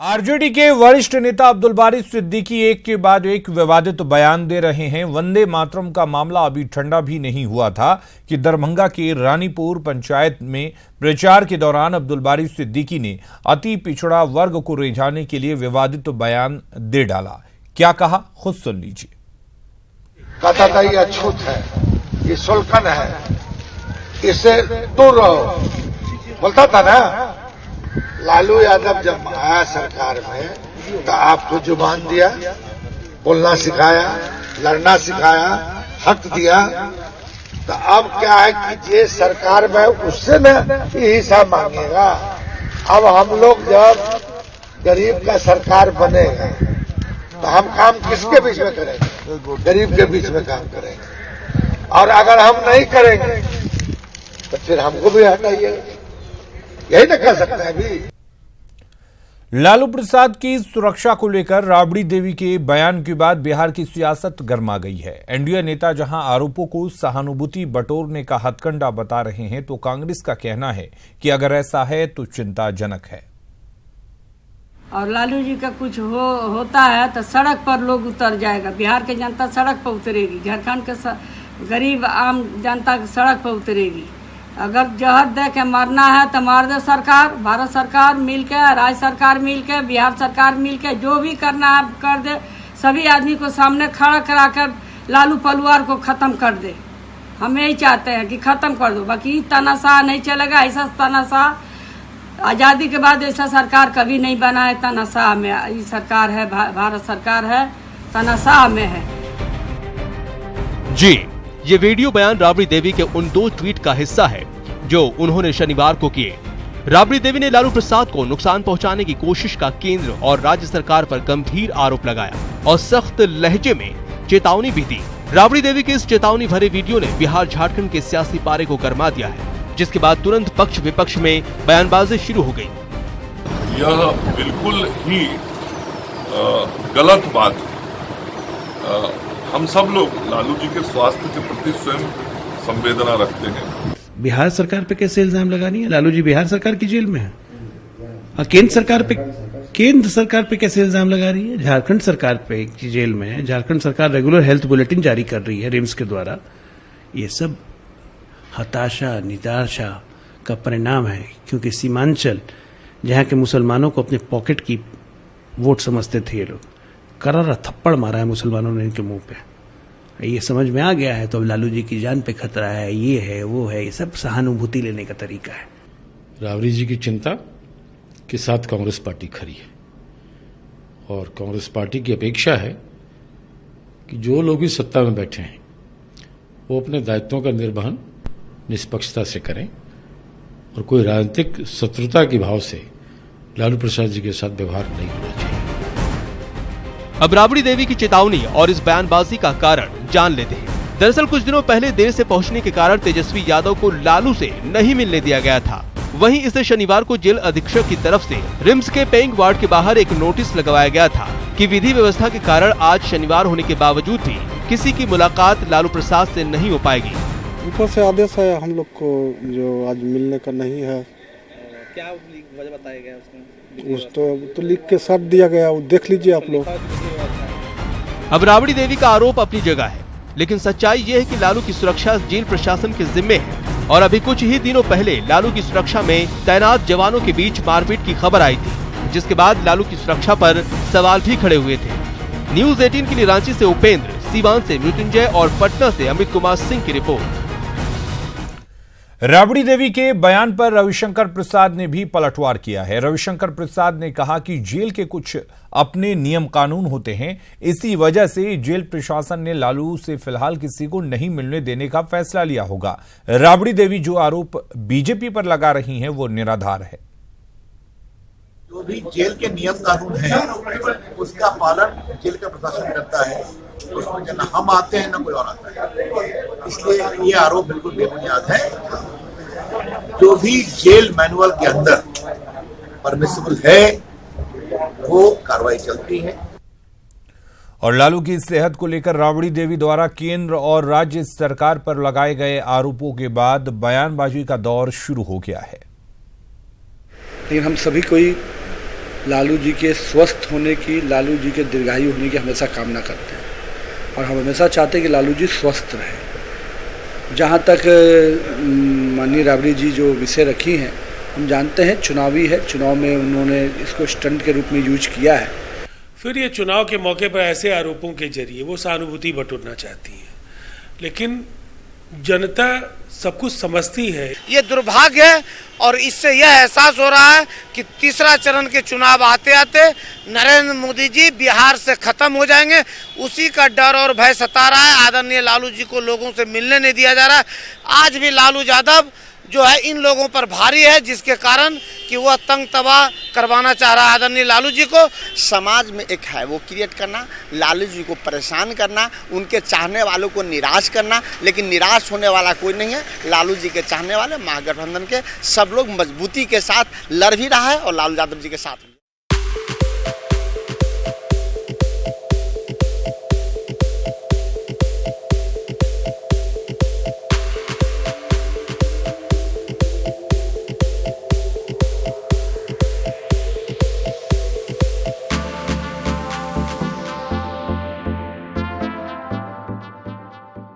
RJD के वरिष्ठ नेता अब्दुल बारी सिद्दीकी एक के बाद एक विवादित बयान दे रहे हैं। वंदे मातरम का मामला अभी ठंडा भी नहीं हुआ था कि दरभंगा के रानीपुर पंचायत में प्रचार के दौरान अब्दुल बारी सिद्दीकी ने अति पिछड़ा वर्ग को रिझाने के लिए विवादित बयान दे डाला। क्या कहा, खुद सुन लीजिए। कहता था ये अछूत है, ये सुल्कन है, इससे दूर रहो, बोलता था ना। लालू यादव जब आया सरकार में तो आपको जुबान दिया, बोलना सिखाया, लड़ना सिखाया, हक दिया। तो अब क्या है कि ये सरकार में उससे न हिस्सा मांगेगा। अब हम लोग जब गरीब का सरकार बनेगा तो हम काम किसके बीच में करेंगे? गरीब के बीच में काम करेंगे। और अगर हम नहीं करेंगे तो फिर हमको भी हटाइए, यही ना कर सकते हैं अभी। लालू प्रसाद की सुरक्षा को लेकर राबड़ी देवी के बयान के बाद बिहार की सियासत गर्मा गई है। एनडीए नेता जहां आरोपों को सहानुभूति बटोरने का हथकंडा बता रहे हैं, तो कांग्रेस का कहना है कि अगर ऐसा है तो चिंताजनक है। और लालू जी का कुछ होता है तो सड़क पर लोग उतर जाएगा। बिहार की जनता सड़क पर उतरेगी, झारखंड के गरीब आम जनता सड़क पर उतरेगी। अगर जहर दे के मारना है तो मार दे सरकार, भारत सरकार मिल के, राज्य सरकार मिल के, बिहार सरकार मिल के, जो भी करना है कर दे। सभी आदमी को सामने खड़ा करा कर लालू पलवार को खत्म कर दे। हम यही चाहते हैं कि खत्म कर दो। बाकी तानाशाह नहीं चलेगा। ऐसा तानाशाह आजादी के बाद ऐसा सरकार कभी नहीं बना है। तानाशाह में ये सरकार है, भारत सरकार है, तानाशाह में है। जी, ये वीडियो बयान राबड़ी देवी के उन 2 ट्वीट का हिस्सा है जो उन्होंने शनिवार को किए। राबड़ी देवी ने लालू प्रसाद को नुकसान पहुंचाने की कोशिश का केंद्र और राज्य सरकार पर गंभीर आरोप लगाया और सख्त लहजे में चेतावनी भी दी। राबड़ी देवी के इस चेतावनी भरे वीडियो ने बिहार झारखंड के सियासी पारे को गरमा दिया है, जिसके बाद तुरंत पक्ष विपक्ष में बयानबाजी शुरू हो गई। यह बिल्कुल ही गलत बात। हम सब लोग लालू जी के स्वास्थ्य के प्रति स्वयं संवेदना रखते हैं। बिहार सरकार पे कैसे इल्जाम लगानी है? लालू जी बिहार सरकार की जेल में है। और केंद्र सरकार पे कैसे इल्जाम लगा रही है? झारखंड सरकार पे जेल में है। झारखंड सरकार रेगुलर हेल्थ बुलेटिन जारी कर रही है रिम्स के द्वारा। ये सब हताशा, निराशा का परिणाम है, क्योंकि सीमांचल जहां के मुसलमानों को अपने पॉकेट की वोट समझते थे, ये लोग करारा थप्पड़ मारा है मुसलमानों ने इनके मुंह पे। ये समझ में आ गया है तो अब लालू जी की जान पे खतरा है, ये है वो है, ये सब सहानुभूति लेने का तरीका है। राबड़ी जी की चिंता के साथ कांग्रेस पार्टी खड़ी है और कांग्रेस पार्टी की अपेक्षा है कि जो लोग भी सत्ता में बैठे हैं वो अपने दायित्वों का निर्वहन निष्पक्षता से करें और कोई राजनीतिक शत्रुता के भाव से लालू प्रसाद जी के साथ व्यवहार नहीं होना चाहिए। अब राबड़ी देवी की चेतावनी और इस बयानबाजी का कारण जान लेते हैं। दरअसल कुछ दिनों पहले देर से पहुंचने के कारण तेजस्वी यादव को लालू से नहीं मिलने दिया गया था। वहीं इसे शनिवार को जेल अधीक्षक की तरफ से रिम्स के पेइंग वार्ड के बाहर एक नोटिस लगवाया गया था कि विधि व्यवस्था के कारण आज शनिवार होने के बावजूद भी किसी की मुलाकात लालू प्रसाद से नहीं हो पाएगी। ऊपर से आदेश है हम लोग को, जो आज मिलने का नहीं है। क्या वजह बताया गया उसमें? तो लिख के साथ दिया गया, वो देख लीजिए आप लोग। अब राबड़ी देवी का आरोप अपनी जगह है, लेकिन सच्चाई ये है कि लालू की सुरक्षा जेल प्रशासन के जिम्मे है और अभी कुछ ही दिनों पहले लालू की सुरक्षा में तैनात जवानों के बीच मारपीट की खबर आई थी, जिसके बाद लालू की सुरक्षा पर सवाल भी खड़े हुए थे। न्यूज 18 के लिए रांची से उपेंद्र, सीवान से मृत्युंजय और पटना से अमित कुमार सिंह की रिपोर्ट। राबड़ी देवी के बयान पर रविशंकर प्रसाद ने भी पलटवार किया है। रविशंकर प्रसाद ने कहा कि जेल के कुछ अपने नियम कानून होते हैं, इसी वजह से जेल प्रशासन ने लालू से फिलहाल किसी को नहीं मिलने देने का फैसला लिया होगा। राबड़ी देवी जो आरोप बीजेपी पर लगा रही हैं वो निराधार है। जो भी जेल के नियम कानून है उसका पालन जेल का प्रशासन करता है। उसमें न हम आते हैं न कोई और आता है, इसलिए ये आरोप बिल्कुल बेबुनियाद है। जो भी जेल मैनुअल के अंदर परमिसिबल है वो कार्रवाई चलती है। और लालू की सेहत को लेकर राबड़ी देवी द्वारा केंद्र और राज्य सरकार पर लगाए गए आरोपों के बाद बयानबाजी का दौर शुरू हो गया है। लेकिन हम सभी को लालू जी के स्वस्थ होने की, लालू जी के दीर्घायु होने की हमेशा कामना करते हैं और हम हमेशा चाहते हैं कि लालू जी स्वस्थ रहें। जहाँ तक माननीय राबड़ी जी जो विषय रखी हैं, हम जानते हैं चुनावी है, चुनाव में उन्होंने इसको स्टंट के रूप में यूज किया है। फिर ये चुनाव के मौके पर ऐसे आरोपों के जरिए वो सहानुभूति बटोरना चाहती है, लेकिन जनता सब कुछ समझती है। ये दुर्भाग्य है और इससे यह एहसास हो रहा है कि तीसरा चरण के चुनाव आते आते नरेंद्र मोदी जी बिहार से खत्म हो जाएंगे। उसी का डर और भय सता रहा है। आदरणीय लालू जी को लोगों से मिलने नहीं दिया जा रहा है। आज भी लालू यादव जो है इन लोगों पर भारी है, जिसके कारण कि वह तंग तबाह करवाना चाह रहा है आदरणीय लालू जी को। समाज में एक है वो क्रिएट करना, लालू जी को परेशान करना, उनके चाहने वालों को निराश करना, लेकिन निराश होने वाला कोई नहीं है। लालू जी के चाहने वाले महागठबंधन के सब लोग मजबूती के साथ लड़ भी रहा है और लालू यादव जी के साथ